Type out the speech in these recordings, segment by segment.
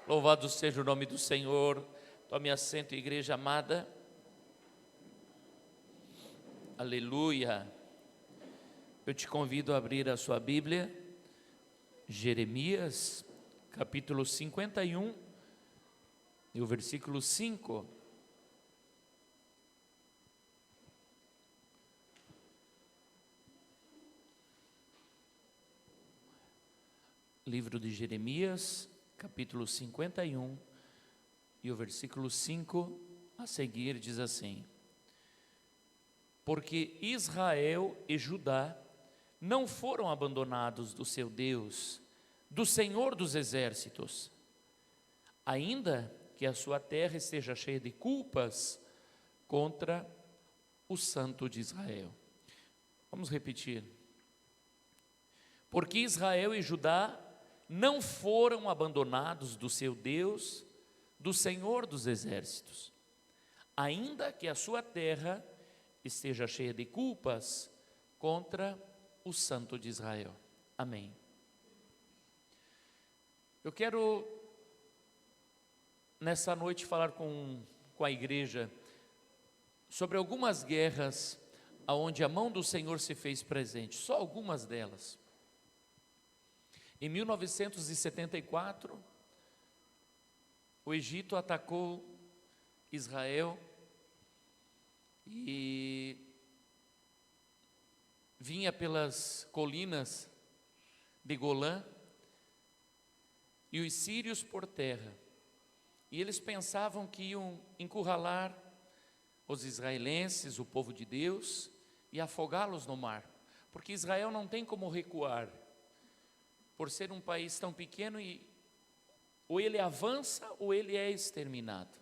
Louvado seja o nome do Senhor. Tome assento, igreja amada. Aleluia. Eu te convido a abrir a sua Bíblia, Jeremias, capítulo 51, e o versículo 5. Livro de Jeremias, capítulo 51, e o versículo 5 a seguir diz assim: Porque Israel e Judá não foram abandonados do seu Deus, do Senhor dos exércitos, ainda que a sua terra esteja cheia de culpas contra o Santo de Israel. Vamos repetir. Porque Israel e Judá não foram abandonados do seu Deus, do Senhor dos exércitos, ainda que a sua terra esteja cheia de culpas contra o Santo de Israel. Amém. Eu quero, nessa noite, falar com a igreja sobre algumas guerras onde a mão do Senhor se fez presente, só algumas delas. Em 1974, o Egito atacou Israel e vinha pelas colinas de Golã e os sírios por terra. E eles pensavam que iam encurralar os israelenses, o povo de Deus, e afogá-los no mar, porque Israel não tem como recuar. Por ser um país tão pequeno, ou ele avança ou ele é exterminado.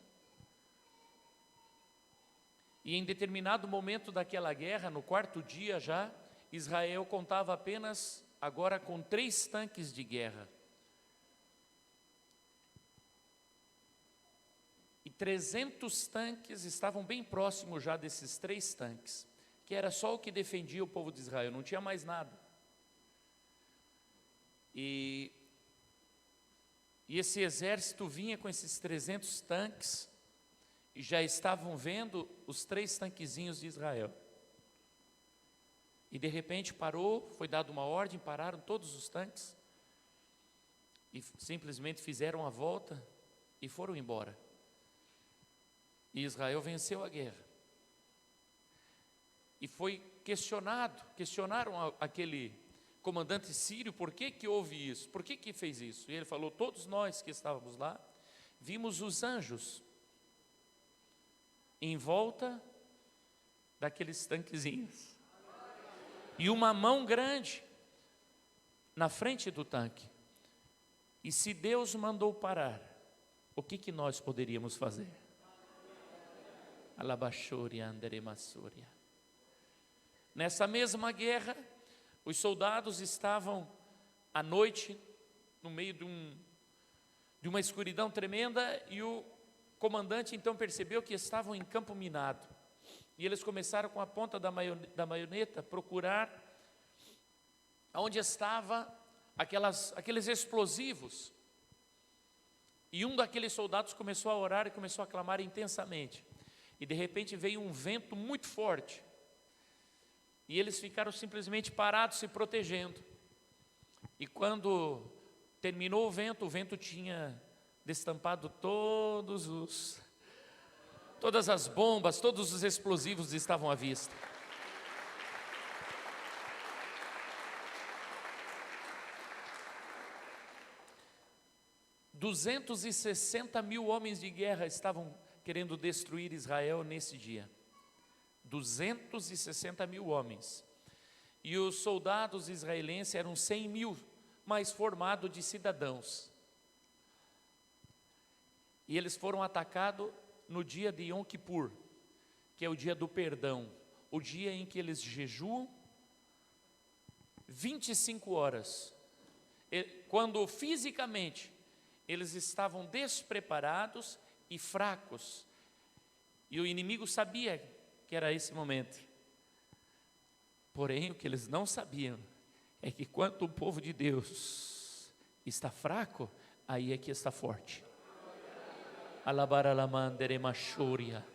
E em determinado momento daquela guerra, no quarto dia já, Israel contava apenas agora com 3 tanques de guerra. E 300 tanques estavam bem próximos já desses 3 tanques, que era só o que defendia o povo de Israel, não tinha mais nada. E esse exército vinha com esses 300 tanques e já estavam vendo os 3 tanquezinhos de Israel. E de repente parou, foi dada uma ordem, pararam todos os tanques e simplesmente fizeram a volta e foram embora. E Israel venceu a guerra. E foi questionaram aquele comandante sírio, por que houve isso? Por que fez isso? E ele falou, todos nós que estávamos lá, vimos os anjos em volta daqueles tanquezinhos. E uma mão grande na frente do tanque. E se Deus mandou parar, o que nós poderíamos fazer? Alabaxoria anderemassúria. Nessa mesma guerra, os soldados estavam à noite, no meio de uma escuridão tremenda, e o comandante então percebeu que estavam em campo minado. E eles começaram com a ponta da baioneta procurar onde estavam aqueles explosivos. E um daqueles soldados começou a orar e começou a clamar intensamente. E de repente veio um vento muito forte. E eles ficaram simplesmente parados, se protegendo. E quando terminou o vento tinha destampado todas as bombas, todos os explosivos estavam à vista. $260.000 homens de guerra estavam querendo destruir Israel nesse dia. 260.000 homens. E os soldados israelenses eram 100.000, mas formados de cidadãos. E eles foram atacados no dia de Yom Kippur, que é o dia do perdão, o dia em que eles jejuam 25 horas, quando fisicamente eles estavam despreparados e fracos, e o inimigo sabia que era esse momento. Porém, o que eles não sabiam é que quando o povo de Deus está fraco, aí é que está forte. Alabaralamandere machúria.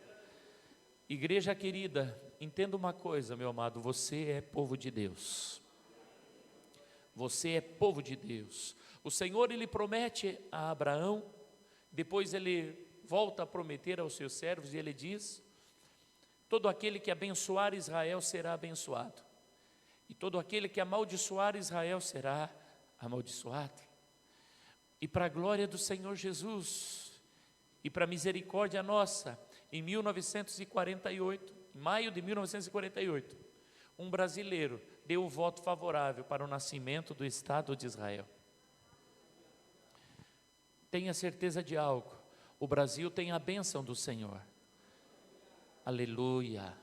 Igreja querida, entenda uma coisa, meu amado, você é povo de Deus. Você é povo de Deus. O Senhor, Ele promete a Abraão, depois Ele volta a prometer aos seus servos e Ele diz: todo aquele que abençoar Israel será abençoado, e todo aquele que amaldiçoar Israel será amaldiçoado. E para a glória do Senhor Jesus, e para a misericórdia nossa, em 1948, em maio de 1948, um brasileiro deu o voto favorável para o nascimento do Estado de Israel. Tenha certeza de algo, o Brasil tem a bênção do Senhor. Aleluia,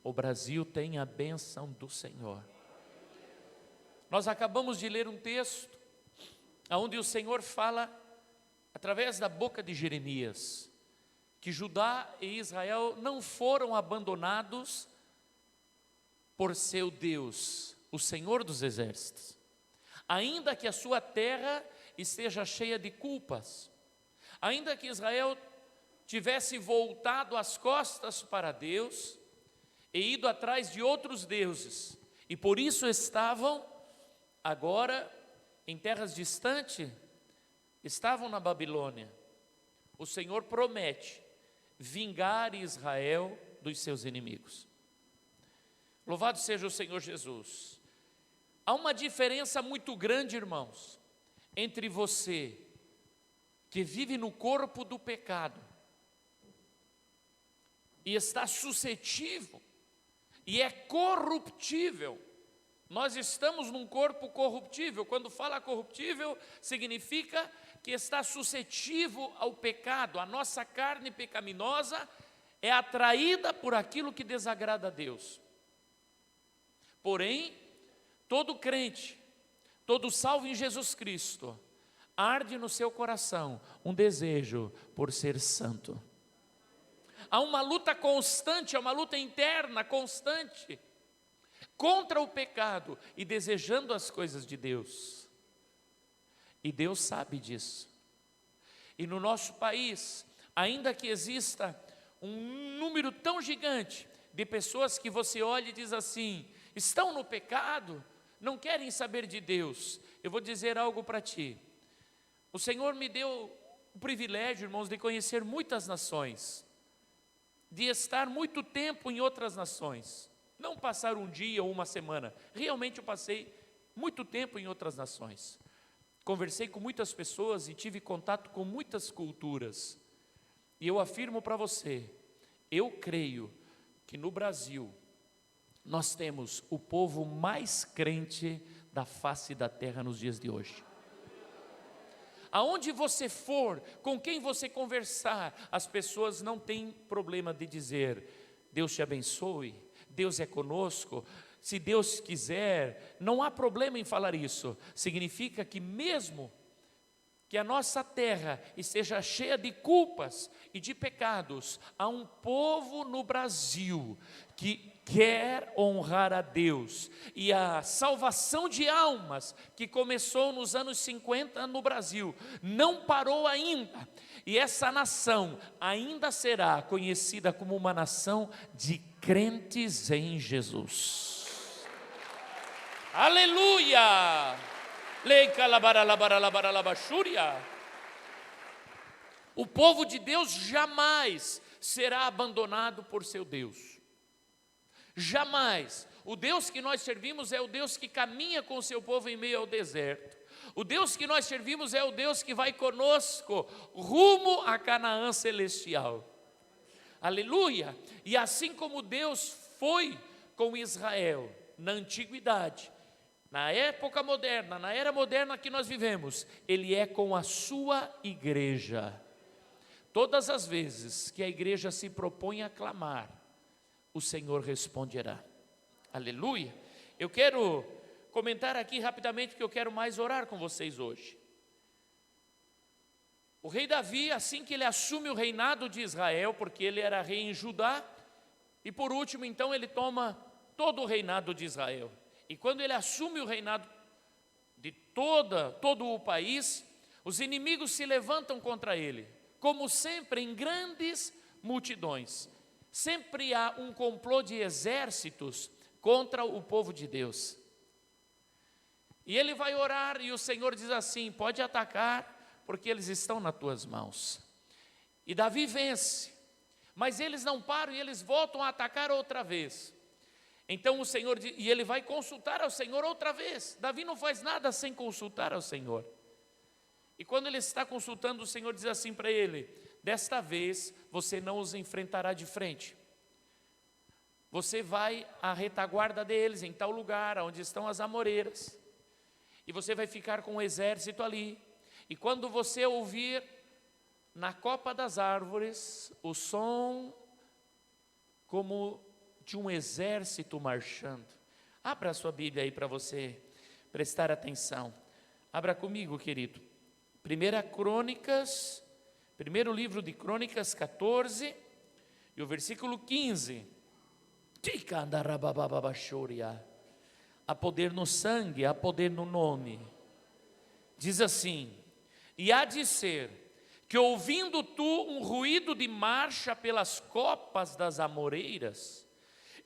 o Brasil tem a bênção do Senhor. Nós acabamos de ler um texto, onde o Senhor fala, através da boca de Jeremias, que Judá e Israel não foram abandonados por seu Deus, o Senhor dos exércitos. Ainda que a sua terra esteja cheia de culpas, ainda que Israel tivesse voltado as costas para Deus e ido atrás de outros deuses, e por isso estavam agora em terras distantes, estavam na Babilônia, o Senhor promete vingar Israel dos seus inimigos. Louvado seja o Senhor Jesus. Há uma diferença muito grande, irmãos, entre você que vive no corpo do pecado e está suscetível e é corruptível. Nós estamos num corpo corruptível. Quando fala corruptível, significa que está suscetível ao pecado. A nossa carne pecaminosa é atraída por aquilo que desagrada a Deus. Porém, todo crente, todo salvo em Jesus Cristo, arde no seu coração um desejo por ser santo. Há uma luta constante, há uma luta interna constante contra o pecado e desejando as coisas de Deus. E Deus sabe disso. E no nosso país, ainda que exista um número tão gigante de pessoas que você olha e diz assim, estão no pecado, não querem saber de Deus, eu vou dizer algo para ti. O Senhor me deu o privilégio, irmãos, de conhecer muitas nações, de estar muito tempo em outras nações, não passar um dia ou uma semana. Realmente eu passei muito tempo em outras nações. Conversei com muitas pessoas e tive contato com muitas culturas. E eu afirmo para você, eu creio que no Brasil nós temos o povo mais crente da face da terra nos dias de hoje. Aonde você for, com quem você conversar, as pessoas não têm problema de dizer, Deus te abençoe, Deus é conosco, se Deus quiser, não há problema em falar isso. Significa que mesmo que a nossa terra esteja cheia de culpas e de pecados, há um povo no Brasil que quer honrar a Deus, e a salvação de almas que começou nos anos 50 no Brasil, não parou ainda, e essa nação ainda será conhecida como uma nação de crentes em Jesus. Aleluia! O povo de Deus jamais será abandonado por seu Deus. Jamais. O Deus que nós servimos é o Deus que caminha com o seu povo em meio ao deserto. O Deus que nós servimos é o Deus que vai conosco rumo a Canaã celestial. Aleluia! E assim como Deus foi com Israel na antiguidade, na época moderna, na era moderna que nós vivemos, Ele é com a sua igreja. Todas as vezes que a igreja se propõe a clamar, o Senhor responderá. Aleluia. Eu quero comentar aqui rapidamente que eu quero mais orar com vocês hoje. O rei Davi, assim que ele assume o reinado de Israel, porque ele era rei em Judá, e por último então ele toma todo o reinado de Israel. E quando ele assume o reinado de todo o país, os inimigos se levantam contra ele, como sempre, em grandes multidões. Sempre há um complô de exércitos contra o povo de Deus. E ele vai orar e o Senhor diz assim: pode atacar, porque eles estão nas tuas mãos. E Davi vence, mas eles não param e eles voltam a atacar outra vez. Então o Senhor, e ele vai consultar ao Senhor outra vez. Davi não faz nada sem consultar ao Senhor. E quando ele está consultando, o Senhor diz assim para ele: desta vez você não os enfrentará de frente. Você vai à retaguarda deles, em tal lugar, onde estão as amoreiras. E você vai ficar com o exército ali. E quando você ouvir na copa das árvores o som como de um exército marchando. Abra a sua Bíblia aí para você prestar atenção. Abra comigo, querido. Primeiro livro de Crônicas 14 e o versículo 15. Há poder no sangue, há poder no nome. Diz assim: e há de ser que ouvindo tu um ruído de marcha pelas copas das amoreiras,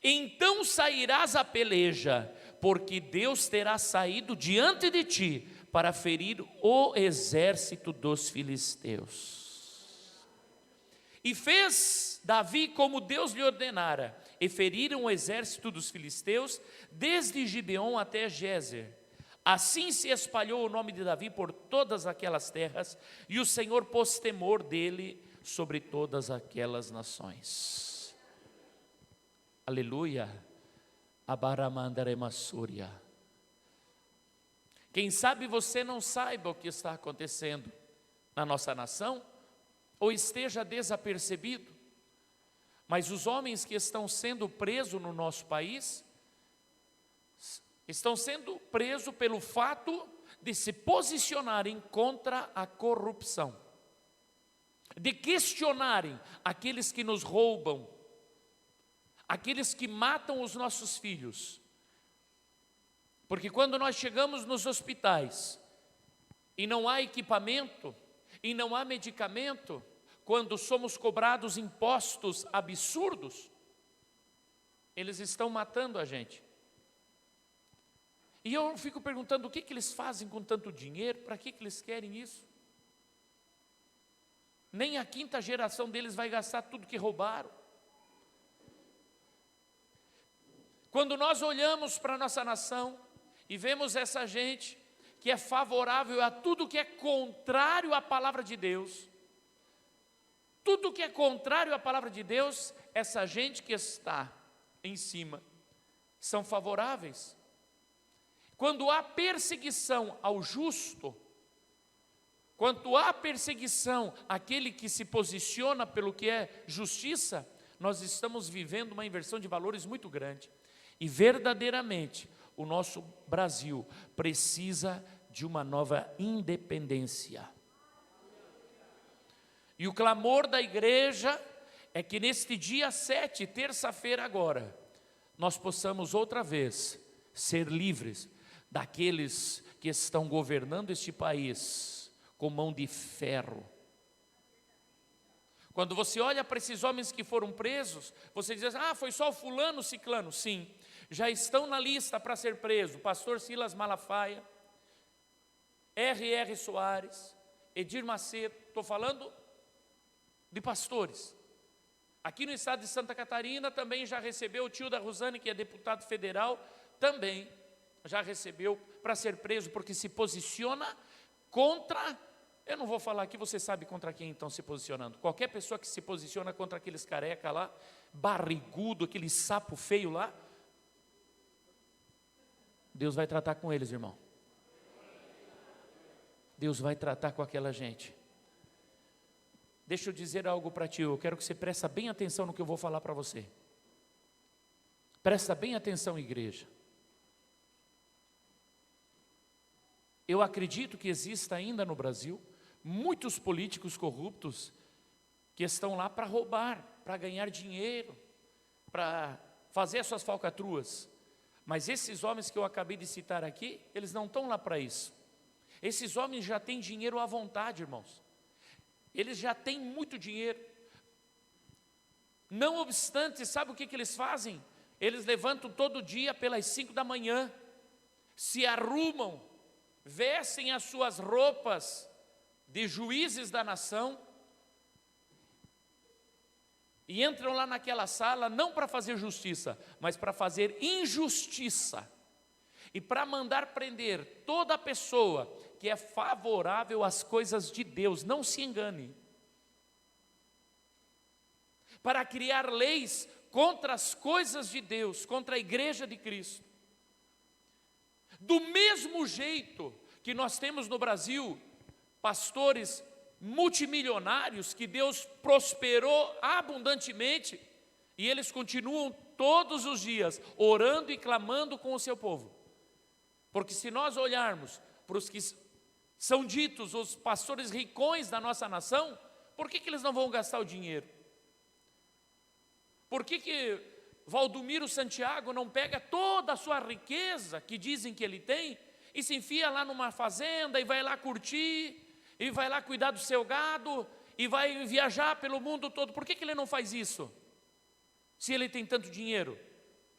então sairás à peleja, porque Deus terá saído diante de ti para ferir o exército dos filisteus. E fez Davi como Deus lhe ordenara, e feriram o exército dos filisteus, desde Gibeon até Gézer. Assim se espalhou o nome de Davi por todas aquelas terras, e o Senhor pôs temor dele sobre todas aquelas nações. Aleluia. Abaramandaremassúria. Quem sabe você não saiba o que está acontecendo na nossa nação, ou esteja desapercebido, mas os homens que estão sendo presos no nosso país, estão sendo presos pelo fato de se posicionarem contra a corrupção, de questionarem aqueles que nos roubam, aqueles que matam os nossos filhos. Porque quando nós chegamos nos hospitais e não há equipamento, e não há medicamento, quando somos cobrados impostos absurdos, eles estão matando a gente. E eu fico perguntando: o que eles fazem com tanto dinheiro? Para que eles querem isso? Nem a quinta geração deles vai gastar tudo que roubaram. Quando nós olhamos para a nossa nação e vemos essa gente que é favorável a tudo que é contrário à palavra de Deus, tudo que é contrário à palavra de Deus, essa gente que está em cima são favoráveis. Quando há perseguição ao justo, quando há perseguição àquele que se posiciona pelo que é justiça, nós estamos vivendo uma inversão de valores muito grande. E verdadeiramente o nosso Brasil precisa de uma nova independência. E o clamor da igreja é que neste dia 7, terça-feira agora, nós possamos outra vez ser livres daqueles que estão governando este país com mão de ferro. Quando você olha para esses homens que foram presos, você diz: ah, foi só o fulano, ciclano. Sim, já estão na lista para ser preso pastor Silas Malafaia, R.R. Soares, Edir Macedo. Estou falando de pastores. Aqui no estado de Santa Catarina também já recebeu o tio da Rosane, que é deputado federal, também já recebeu para ser preso, porque se posiciona contra, eu não vou falar aqui, você sabe contra quem estão se posicionando. Qualquer pessoa que se posiciona contra aqueles careca lá, barrigudo, aquele sapo feio lá, Deus vai tratar com eles, irmão. Deus vai tratar com aquela gente. Deixa eu dizer algo para ti, eu quero que você preste bem atenção no que eu vou falar para você. Presta bem atenção, igreja. Eu acredito que exista ainda no Brasil muitos políticos corruptos que estão lá para roubar, para ganhar dinheiro, para fazer as suas falcatruas. Mas esses homens que eu acabei de citar aqui, eles não estão lá para isso. Esses homens já têm dinheiro à vontade, irmãos. eles já têm muito dinheiro. Não obstante, sabe o que eles fazem? Eles levantam todo dia pelas 5 da manhã, se arrumam, vestem as suas roupas de juízes da nação e entram lá naquela sala não para fazer justiça, mas para fazer injustiça e para mandar prender toda pessoa que é favorável às coisas de Deus. Não se engane. Para criar leis contra as coisas de Deus, contra a igreja de Cristo. Do mesmo jeito que nós temos no Brasil pastores multimilionários que Deus prosperou abundantemente, e eles continuam todos os dias orando e clamando com o seu povo. Porque se nós olharmos para os que são ditos os pastores ricões da nossa nação, por que eles não vão gastar o dinheiro? Por que Valdomiro Santiago não pega toda a sua riqueza, que dizem que ele tem, e se enfia lá numa fazenda, e vai lá curtir, e vai lá cuidar do seu gado, e vai viajar pelo mundo todo? Por que ele não faz isso? Se ele tem tanto dinheiro,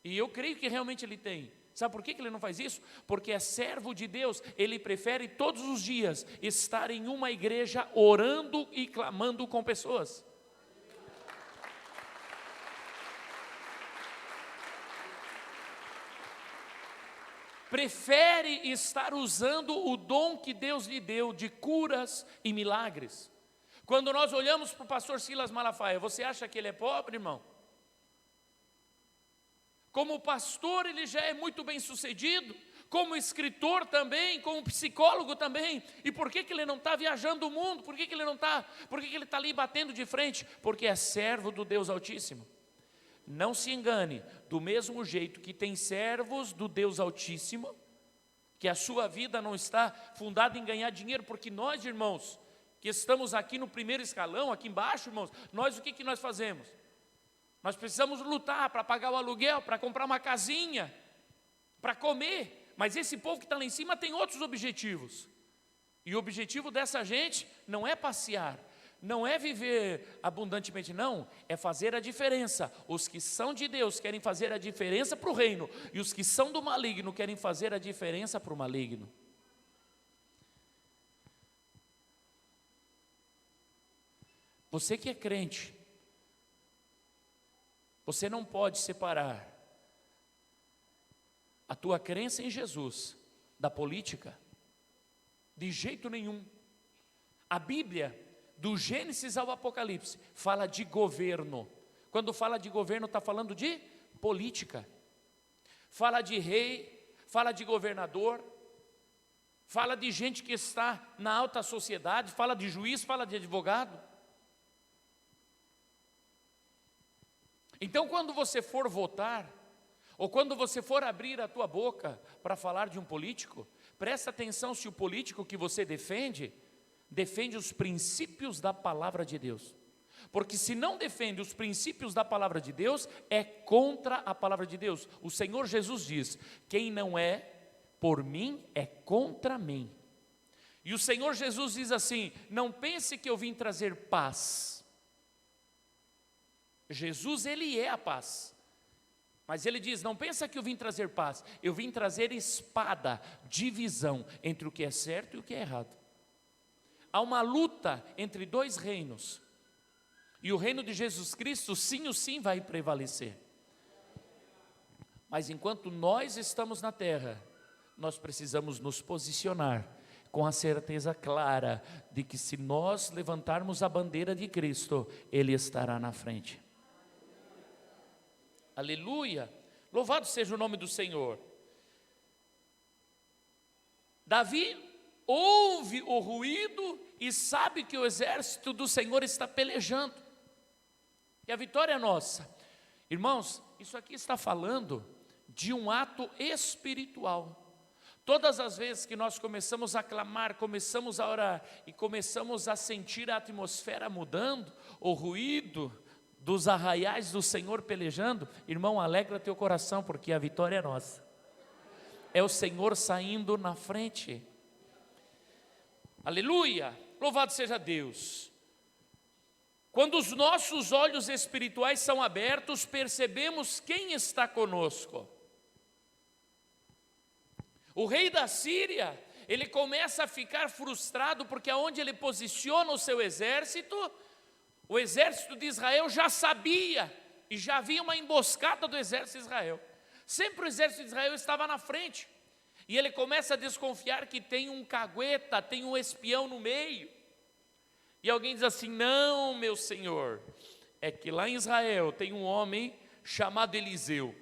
e eu creio que realmente ele tem. Sabe por que ele não faz isso? Porque é servo de Deus, ele prefere todos os dias estar em uma igreja orando e clamando com pessoas. Prefere estar usando o dom que Deus lhe deu de curas e milagres. Quando nós olhamos para o pastor Silas Malafaia, você acha que ele é pobre, irmão? Como pastor ele já é muito bem sucedido, como escritor também, como psicólogo também. E por que ele não está viajando o mundo? Por que ele não está? Por que ele está ali batendo de frente? Porque é servo do Deus Altíssimo. Não se engane, do mesmo jeito que tem servos do Deus Altíssimo, que a sua vida não está fundada em ganhar dinheiro, porque nós, irmãos, que estamos aqui no primeiro escalão, aqui embaixo, irmãos, nós o que nós fazemos? Nós precisamos lutar para pagar o aluguel, para comprar uma casinha, para comer, mas esse povo que está lá em cima tem outros objetivos, e o objetivo dessa gente não é passear, não é viver abundantemente, não, é fazer a diferença. Os que são de Deus querem fazer a diferença para o reino, e os que são do maligno querem fazer a diferença para o maligno. Você que é crente, você não pode separar a tua crença em Jesus da política, de jeito nenhum. A Bíblia, do Gênesis ao Apocalipse, fala de governo. Quando fala de governo, está falando de política. Fala de rei, fala de governador, fala de gente que está na alta sociedade, fala de juiz, fala de advogado. Então, quando você for votar, ou quando você for abrir a tua boca para falar de um político, presta atenção se o político que você defende os princípios da palavra de Deus. Porque se não defende os princípios da palavra de Deus, é contra a palavra de Deus. O Senhor Jesus diz: quem não é por mim, é contra mim. E o Senhor Jesus diz assim: não pense que eu vim trazer paz. Jesus, ele é a paz. Mas ele diz: não pensa que eu vim trazer paz, eu vim trazer espada, divisão entre o que é certo e o que é errado. Há uma luta entre dois reinos, e o reino de Jesus Cristo, sim ou sim, vai prevalecer. Mas enquanto nós estamos na terra, nós precisamos nos posicionar com a certeza clara de que se nós levantarmos a bandeira de Cristo, Ele estará na frente. Aleluia! Louvado seja o nome do Senhor. Davi ouve o ruído e sabe que o exército do Senhor está pelejando, e a vitória é nossa. Irmãos, isso aqui está falando de um ato espiritual. Todas as vezes que nós começamos a clamar, começamos a orar e começamos a sentir a atmosfera mudando, o ruído dos arraiais do Senhor pelejando, irmão, alegra teu coração, porque a vitória é nossa. É o Senhor saindo na frente. Aleluia, louvado seja Deus. Quando os nossos olhos espirituais são abertos, percebemos quem está conosco. O rei da Síria, ele começa a ficar frustrado, porque aonde ele posiciona o seu exército, o exército de Israel já sabia, e já havia uma emboscada do exército de Israel. Sempre o exército de Israel estava na frente, e ele começa a desconfiar que tem um cagueta, tem um espião no meio. E alguém diz assim: não, meu senhor, é que lá em Israel tem um homem chamado Eliseu,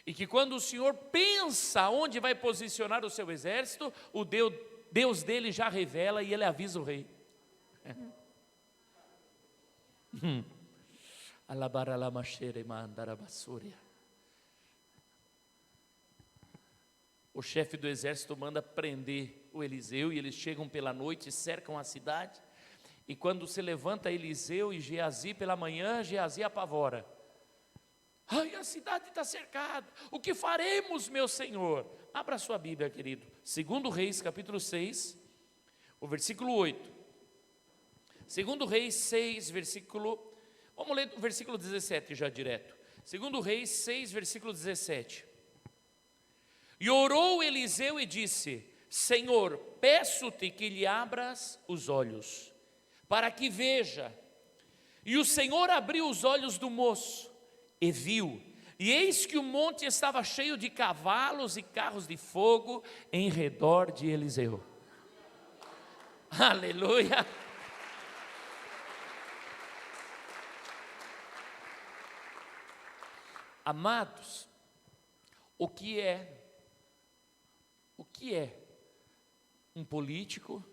e que quando o senhor pensa onde vai posicionar o seu exército, o Deus dele já revela e ele avisa o rei. O chefe do exército manda prender o Eliseu, e eles chegam pela noite e cercam a cidade. E quando se levanta Eliseu e Geazi pela manhã, Geazi apavora. Ai, a cidade está cercada, o que faremos, meu senhor? Abra sua Bíblia, querido. 2 Reis, capítulo 6, o versículo 8. 2 Reis 6, versículo... Vamos ler o versículo 17 já direto. 2 Reis 6, versículo 17. E orou Eliseu e disse: Senhor, peço-te que lhe abras os olhos, para que veja. E o Senhor abriu os olhos do moço, e viu, e eis que o monte estava cheio de cavalos e carros de fogo em redor de Eliseu. Aleluia! Amados, o que é um político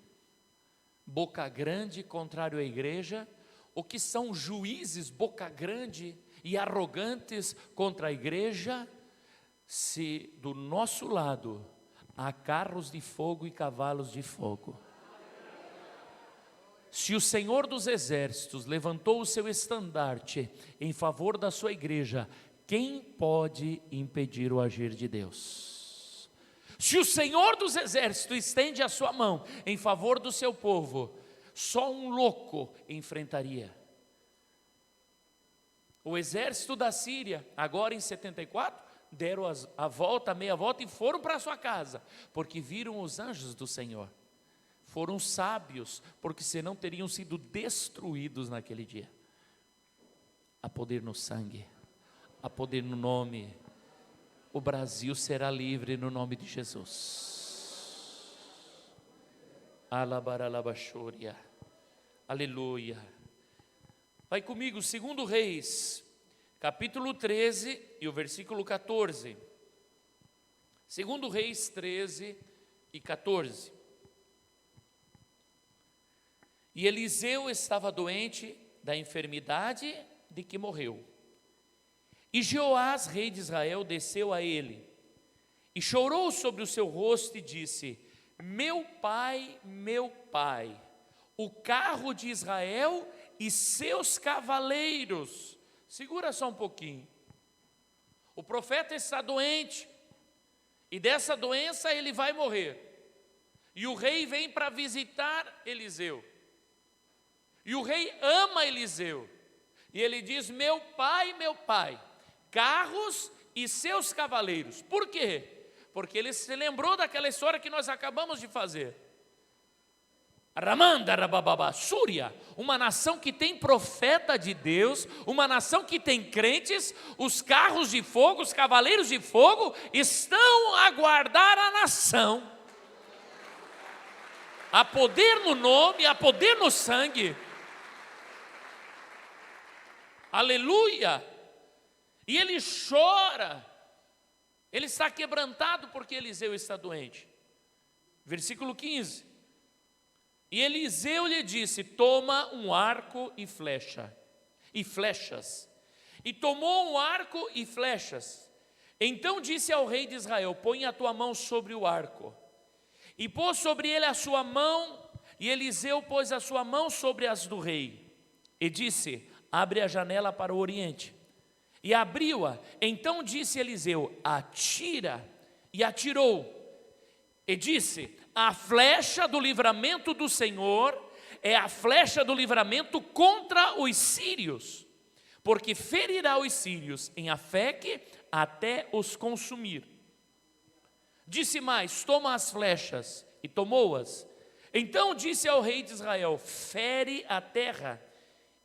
boca grande contrário à igreja? O que são juízes boca grande e arrogantes contra a igreja, se do nosso lado há carros de fogo e cavalos de fogo? Se o Senhor dos Exércitos levantou o seu estandarte em favor da sua igreja, quem pode impedir o agir de Deus? Se o Senhor dos Exércitos estende a sua mão em favor do seu povo, só um louco enfrentaria. O exército da Síria, agora em 74, deram a volta, a meia volta, e foram para a sua casa, porque viram os anjos do Senhor. Foram sábios, porque senão teriam sido destruídos naquele dia. Há poder no sangue, há poder no nome. O Brasil será livre no nome de Jesus. Alabaralabachúria. Aleluia. Vai comigo, 2 Reis, capítulo 13 e o versículo 14. 2 Reis 13 e 14. E Eliseu estava doente da enfermidade de que morreu. E Jeoás, rei de Israel, desceu a ele, e chorou sobre o seu rosto e disse: meu pai, o carro de Israel e seus cavaleiros. Segura só um pouquinho. O profeta está doente, e dessa doença ele vai morrer. E o rei vem para visitar Eliseu. E o rei ama Eliseu. E ele diz: meu pai, carros e seus cavaleiros. Por quê? Porque ele se lembrou daquela história que nós acabamos de fazer. Ramanda rabababa, Súria, uma nação que tem profeta de Deus, uma nação que tem crentes, os carros de fogo, os cavaleiros de fogo estão a guardar a nação. Há poder no nome, há poder no sangue. Aleluia! E ele chora, ele está quebrantado porque Eliseu está doente. Versículo 15. E Eliseu lhe disse: toma um arco e flechas. E tomou um arco e flechas. Então disse ao rei de Israel: põe a tua mão sobre o arco. E pôs sobre ele a sua mão, e Eliseu pôs a sua mão sobre as do rei. E disse: abre a janela para o oriente. E abriu-a. Então disse Eliseu: atira. E atirou. E disse: a flecha do livramento do Senhor é a flecha do livramento contra os sírios, porque ferirá os sírios em Afeque até os consumir. Disse mais: toma as flechas, e tomou-as. Então disse ao rei de Israel: fere a terra,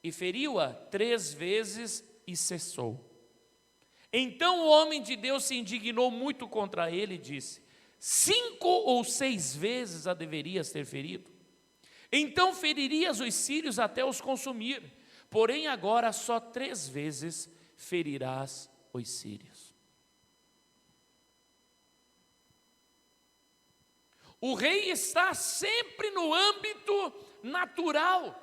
e feriu-a 3 vezes e cessou. Então o homem de Deus se indignou muito contra ele e disse: 5 ou 6 vezes a deverias ter ferido. Então feririas os sírios até os consumir, porém agora só 3 vezes ferirás os sírios. O rei está sempre no âmbito natural,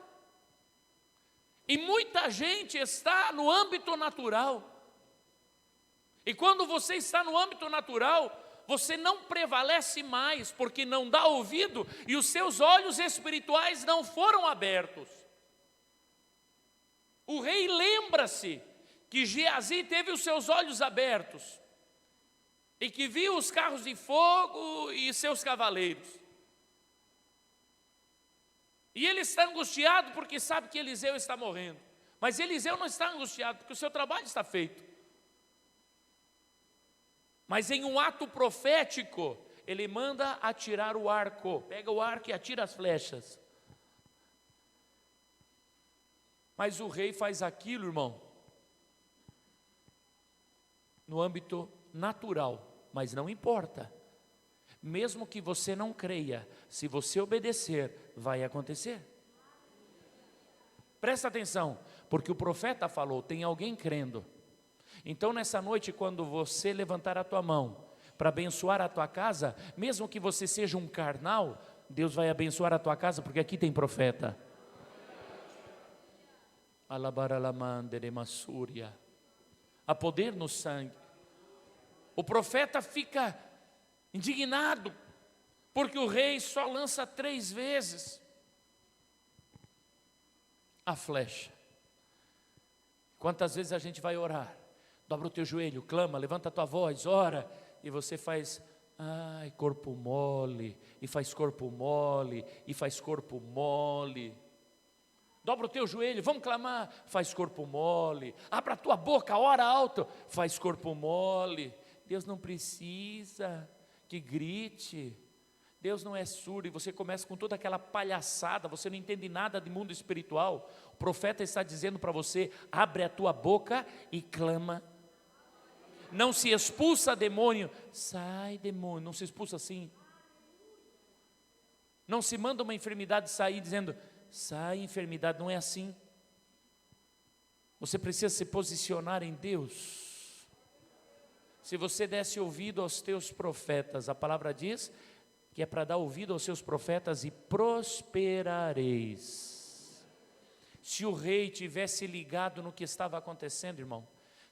e muita gente está no âmbito natural. E quando você está no âmbito natural, você não prevalece mais, porque não dá ouvido e os seus olhos espirituais não foram abertos. O rei lembra-se que Geazi teve os seus olhos abertos e que viu os carros de fogo e seus cavaleiros. E ele está angustiado porque sabe que Eliseu está morrendo. Mas Eliseu não está angustiado porque o seu trabalho está feito. Mas em um ato profético, ele manda atirar o arco. Pega o arco e atira as flechas. Mas o rei faz aquilo, irmão, no âmbito natural. Mas não importa. Mesmo que você não creia, se você obedecer, vai acontecer. Presta atenção, porque o profeta falou, tem alguém crendo. Então nessa noite, quando você levantar a tua mão para abençoar a tua casa, mesmo que você seja um carnal, Deus vai abençoar a tua casa, porque aqui tem profeta. Há poder no sangue. O profeta fica indignado, porque o rei só lança 3 vezes a flecha. Quantas vezes a gente vai orar? Dobra o teu joelho, clama, levanta a tua voz, ora, e você faz, ai, corpo mole, e faz corpo mole, e faz corpo mole. Dobra o teu joelho, vamos clamar, faz corpo mole. Abra a tua boca, ora alto, faz corpo mole. Deus não precisa que grite. Deus não é surdo, e você começa com toda aquela palhaçada, você não entende nada de mundo espiritual. O profeta está dizendo para você, abre a tua boca e clama. Não se expulsa demônio, sai demônio, não se expulsa assim. Não se manda uma enfermidade sair dizendo, sai enfermidade, não é assim. Você precisa se posicionar em Deus. Se você desse ouvido aos teus profetas, a palavra diz que é para dar ouvido aos seus profetas e prosperareis. Se o rei tivesse ligado no que estava acontecendo, irmão,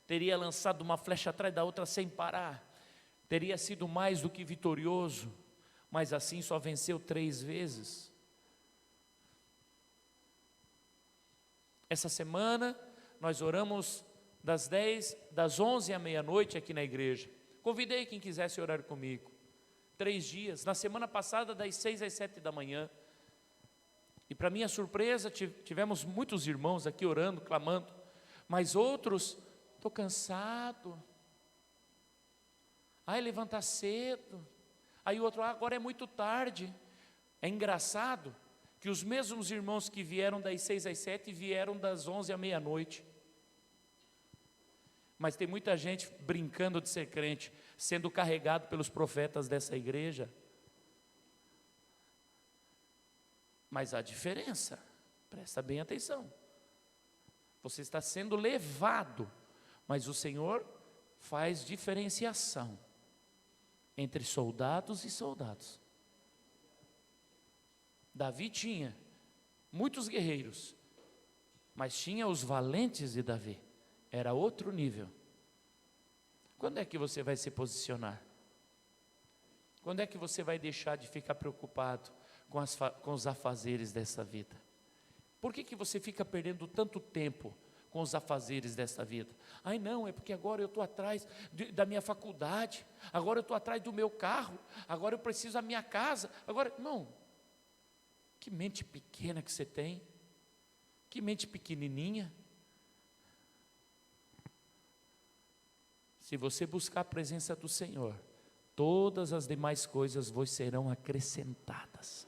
teria lançado uma flecha atrás da outra sem parar, teria sido mais do que vitorioso, mas assim só venceu 3 vezes. Essa semana nós oramos das 11 à meia-noite aqui na igreja. Convidei quem quisesse orar comigo. 3 dias, na semana passada das 6 às 7 da manhã. E para minha surpresa, tivemos muitos irmãos aqui orando, clamando, mas outros, estou cansado. Ai, levantar cedo. Aí o outro, agora é muito tarde. É engraçado que os mesmos irmãos que vieram das 6 às 7 vieram das 11 à meia-noite. Mas tem muita gente brincando de ser crente, sendo carregado pelos profetas dessa igreja. Mas há diferença, presta bem atenção. Você está sendo levado, mas o Senhor faz diferenciação entre soldados e soldados. Davi tinha muitos guerreiros, mas tinha os valentes de Davi. Era outro nível. Quando é que você vai se posicionar? Quando é que você vai deixar de ficar preocupado com os afazeres dessa vida? Por que você fica perdendo tanto tempo com os afazeres dessa vida? Ai não, é porque agora eu estou atrás da minha faculdade, agora eu estou atrás do meu carro, agora eu preciso da minha casa, agora, não. Que mente pequena que você tem, que mente pequenininha. Se você buscar a presença do Senhor, todas as demais coisas vos serão acrescentadas.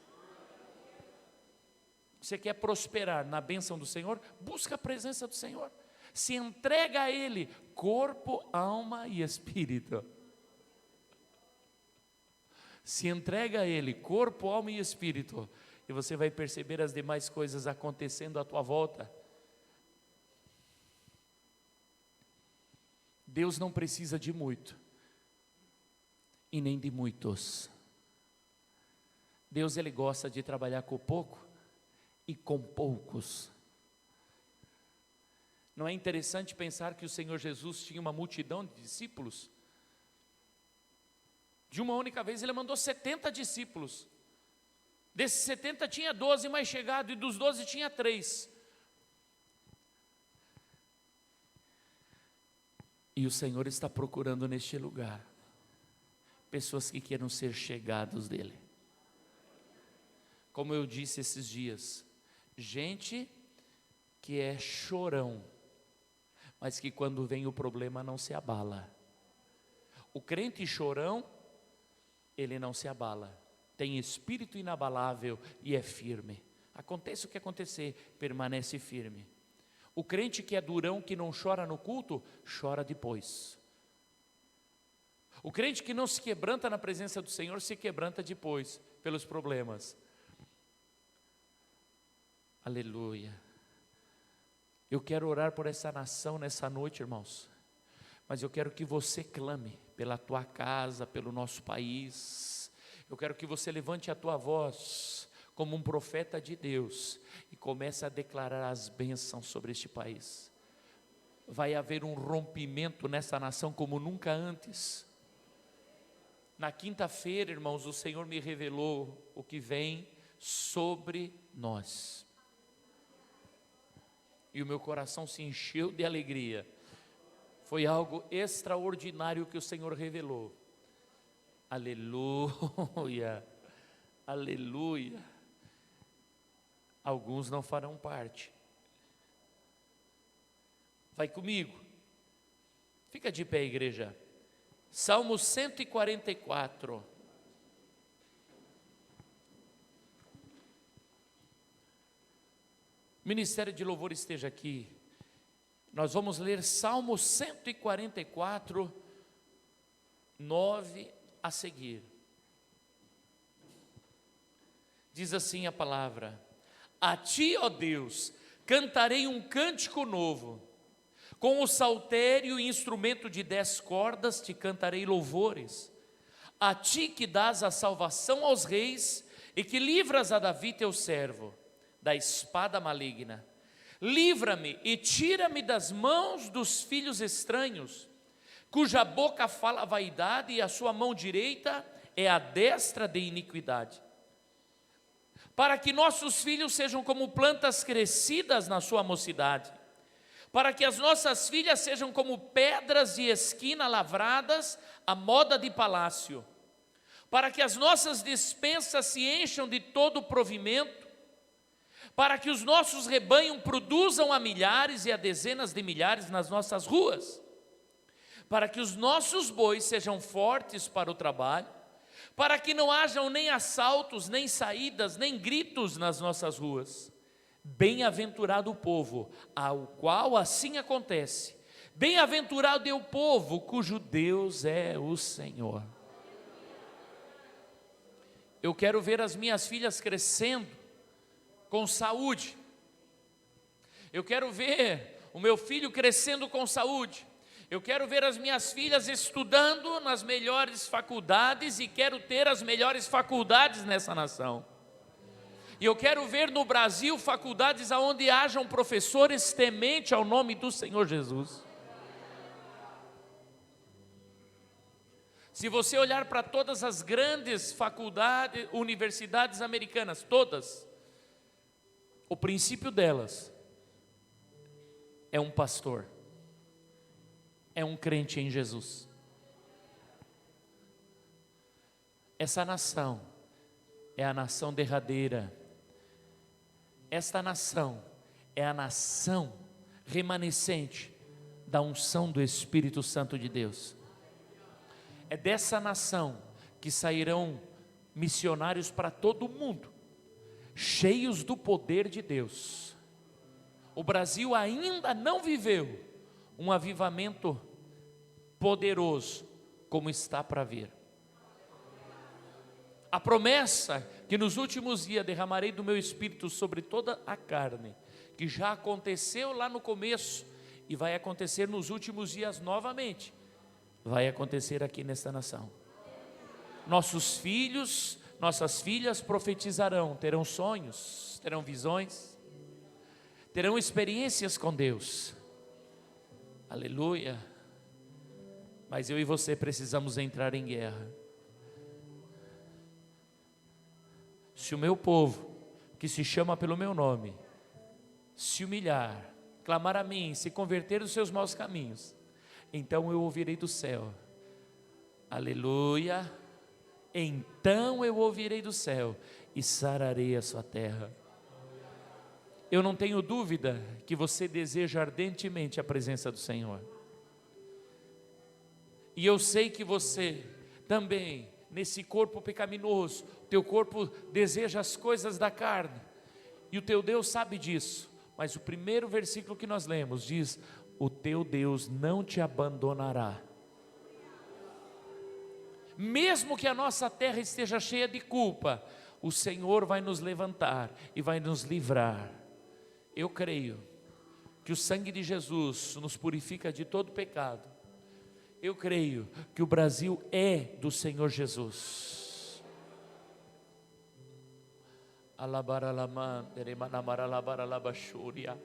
Você quer prosperar na bênção do Senhor? Busca a presença do Senhor. Se entrega a Ele, corpo, alma e espírito. Se entrega a Ele, corpo, alma e espírito, e você vai perceber as demais coisas acontecendo à tua volta. Deus não precisa de muito, e nem de muitos. Deus, Ele gosta de trabalhar com pouco e com poucos. Não é interessante pensar que o Senhor Jesus tinha uma multidão de discípulos? De uma única vez Ele mandou 70 discípulos. Desses 70 tinha 12 mais chegados, e dos 12 tinha 3. E o Senhor está procurando neste lugar pessoas que queiram ser chegados dEle. Como eu disse esses dias, gente que é chorão, mas que quando vem o problema não se abala. O crente chorão, ele não se abala, tem espírito inabalável e é firme. Aconteça o que acontecer, permanece firme. O crente que é durão, que não chora no culto, chora depois. O crente que não se quebranta na presença do Senhor, se quebranta depois, pelos problemas. Aleluia. Eu quero orar por essa nação nessa noite, irmãos. Mas eu quero que você clame pela tua casa, pelo nosso país. Eu quero que você levante a tua voz como um profeta de Deus e comece a declarar as bênçãos sobre este país. Vai haver um rompimento nessa nação como nunca antes. Na quinta-feira, irmãos, o Senhor me revelou o que vem sobre nós. E o meu coração se encheu de alegria. Foi algo extraordinário que o Senhor revelou. Aleluia, aleluia. Alguns não farão parte. Vai comigo. Fica de pé, igreja. Salmo 144. O Ministério de Louvor esteja aqui. Nós vamos ler Salmo 144, 9 a seguir. Diz assim a palavra: a ti, ó Deus, cantarei um cântico novo, com o saltério e instrumento de 10 cordas te cantarei louvores. A ti que dás a salvação aos reis e que livras a Davi teu servo da espada maligna. Livra-me e tira-me das mãos dos filhos estranhos, cuja boca fala vaidade e a sua mão direita é a destra de iniquidade. Para que nossos filhos sejam como plantas crescidas na sua mocidade, para que as nossas filhas sejam como pedras de esquina lavradas à moda de palácio, para que as nossas despensas se encham de todo o provimento, para que os nossos rebanhos produzam a milhares e a dezenas de milhares nas nossas ruas, para que os nossos bois sejam fortes para o trabalho, para que não hajam nem assaltos, nem saídas, nem gritos nas nossas ruas. Bem-aventurado o povo, ao qual assim acontece. Bem-aventurado é o povo, cujo Deus é o Senhor. Eu quero ver as minhas filhas crescendo com saúde. Eu quero ver o meu filho crescendo com saúde. Eu quero ver as minhas filhas estudando nas melhores faculdades e quero ter as melhores faculdades nessa nação. E eu quero ver no Brasil faculdades onde hajam professores tementes ao nome do Senhor Jesus. Se você olhar para todas as grandes faculdades, universidades americanas, todas, o princípio delas é um pastor, é um crente em Jesus. Essa nação é a nação derradeira esta nação é a nação remanescente da unção do Espírito Santo de Deus. É dessa nação que sairão missionários para todo o mundo, cheios do poder de Deus. O Brasil ainda não viveu um avivamento poderoso como está para vir. A promessa que nos últimos dias derramarei do meu Espírito sobre toda a carne, que já aconteceu lá no começo e vai acontecer nos últimos dias novamente, vai acontecer aqui nesta nação. Nossos filhos, nossas filhas profetizarão, terão sonhos, terão visões, terão experiências com Deus. Aleluia. Mas eu e você precisamos entrar em guerra. Se o meu povo, que se chama pelo meu nome, se humilhar, clamar a mim, se converter dos seus maus caminhos, então eu ouvirei do céu. Aleluia. Então eu ouvirei do céu e sararei a sua terra. Eu não tenho dúvida que você deseja ardentemente a presença do Senhor. E eu sei que você também, nesse corpo pecaminoso, teu corpo deseja as coisas da carne, e o teu Deus sabe disso. Mas o primeiro versículo que nós lemos diz: o teu Deus não te abandonará. Mesmo que a nossa terra esteja cheia de culpa, o Senhor vai nos levantar e vai nos livrar. Eu creio que o sangue de Jesus nos purifica de todo pecado. Eu creio que o Brasil é do Senhor Jesus. Alabaralaman, deremanamarabaralabashuria.